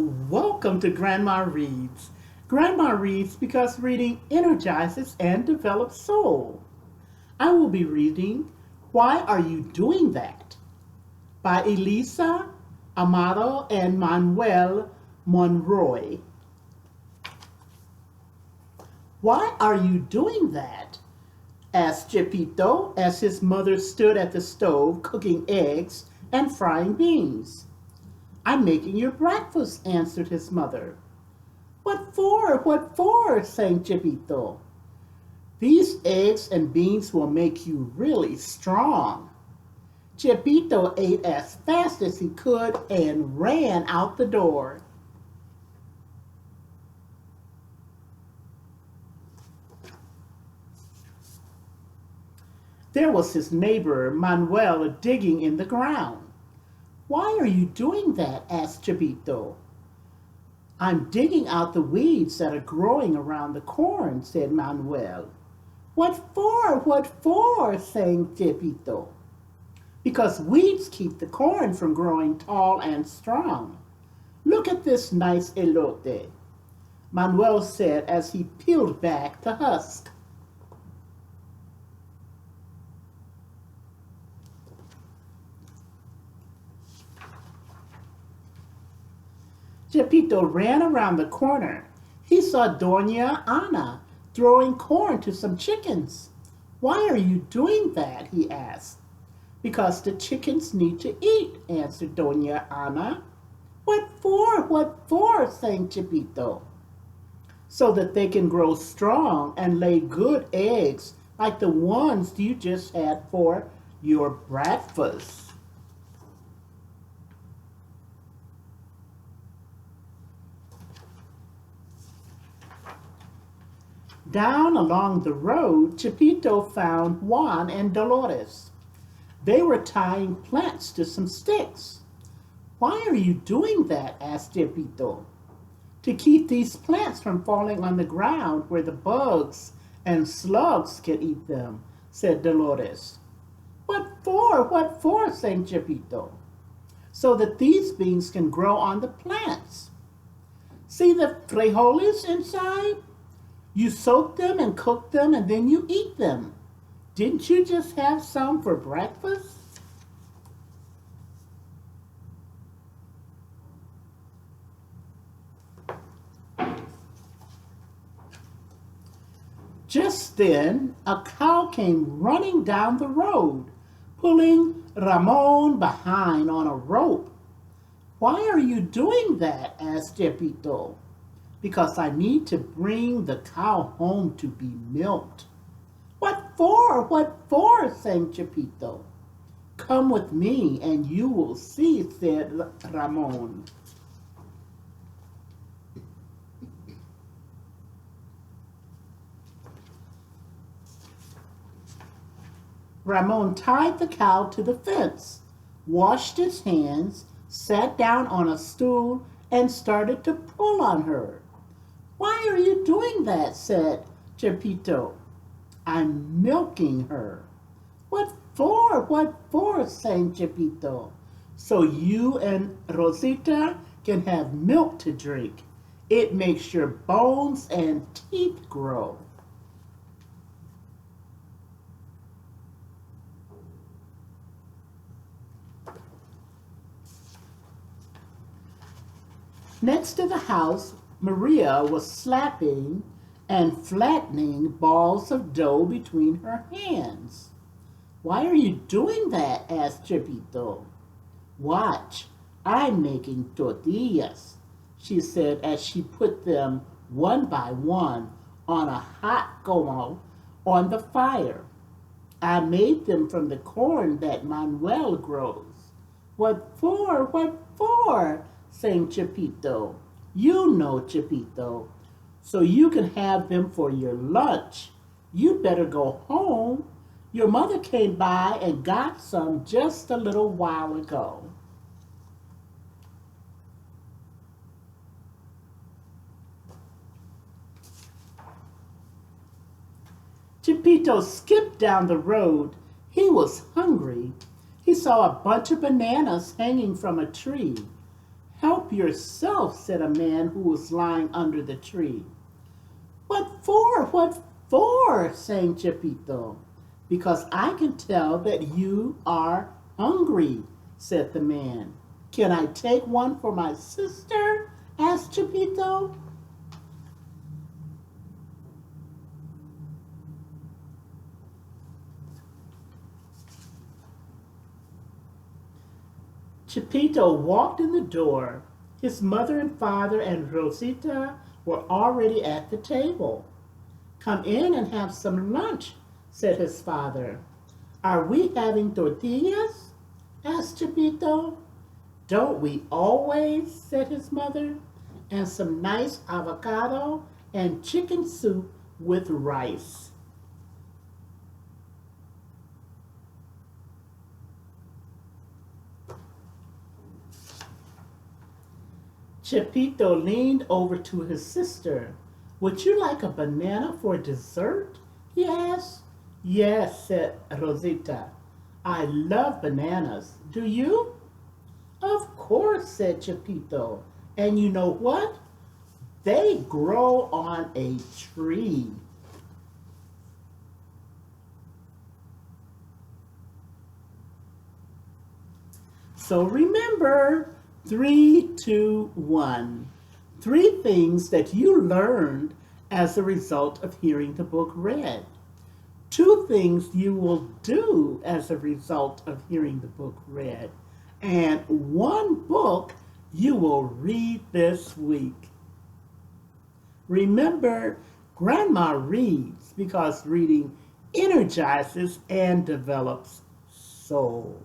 Welcome to Grandma Reads. Grandma reads because reading energizes and develops soul. I will be reading Why Are You Doing That? By Elisa, Amado, and Manuel Monroy. Why are you doing that? Asked Chepito as his mother stood at the stove cooking eggs and frying beans. I'm making your breakfast, answered his mother. What for? What for? sang Chepito. These eggs and beans will make you really strong. Chepito ate as fast as he could and ran out the door. There was his neighbor, Manuel, digging in the ground. Why are you doing that? Asked Chepito. I'm digging out the weeds that are growing around the corn, said Manuel. What for? What for? sang Chepito. Because weeds keep the corn from growing tall and strong. Look at this nice elote, Manuel said as he peeled back the husk. Chepito ran around the corner. He saw Doña Ana throwing corn to some chickens. Why are you doing that? He asked. Because the chickens need to eat, answered Doña Ana. What for? What for? sang Chepito. So that they can grow strong and lay good eggs like the ones you just had for your breakfast. Down along the road, Chepito found Juan and Dolores. They were tying plants to some sticks. Why are you doing that? asked Chepito. To keep these plants from falling on the ground where the bugs and slugs can eat them, said Dolores. What for? What for? sang Chepito. So that these beans can grow on the plants. See the frijoles inside? You soak them and cook them and then you eat them. Didn't you just have some for breakfast? Just then, a cow came running down the road, pulling Ramon behind on a rope. Why are you doing that? asked Chepito. Because I need to bring the cow home to be milked. What for? What for? sang Chepito. Come with me and you will see, said Ramon. Ramon tied the cow to the fence, washed his hands, sat down on a stool, and started to pull on her. Why are you doing that? said Chepito. I'm milking her. What for? What for? sang Chepito. So you and Rosita can have milk to drink. It makes your bones and teeth grow. Next to the house, Maria was slapping and flattening balls of dough between her hands. Why are you doing that? asked Chepito. Watch, I'm making tortillas, she said as she put them one by one on a hot comal on the fire. I made them from the corn that Manuel grows. What for? What for? sang Chepito. You know, Chepito. So you can have them for your lunch. You'd better go home. Your mother came by and got some just a little while ago. Chepito skipped down the road. He was hungry. He saw a bunch of bananas hanging from a tree. Help Help yourself, said a man who was lying under the tree. What for? What for? Sang Chepito. Because I can tell that you are hungry, said the man. Can I take one for my sister? Asked Chepito. Chepito walked in the door. His mother and father and Rosita were already at the table. Come in and have some lunch, said his father. Are we having tortillas? Asked Chepito. Don't we always, said his mother, and some nice avocado and chicken soup with rice. Chepito leaned over to his sister. Would you like a banana for dessert? He asked. Yes, said Rosita. I love bananas. Do you? Of course, said Chepito. And you know what? They grow on a tree. So remember, 3, 2, 1. 3 things that you learned as a result of hearing the book read. 2 things you will do as a result of hearing the book read. And 1 book you will read this week. Remember, Grandma reads because reading energizes and develops soul.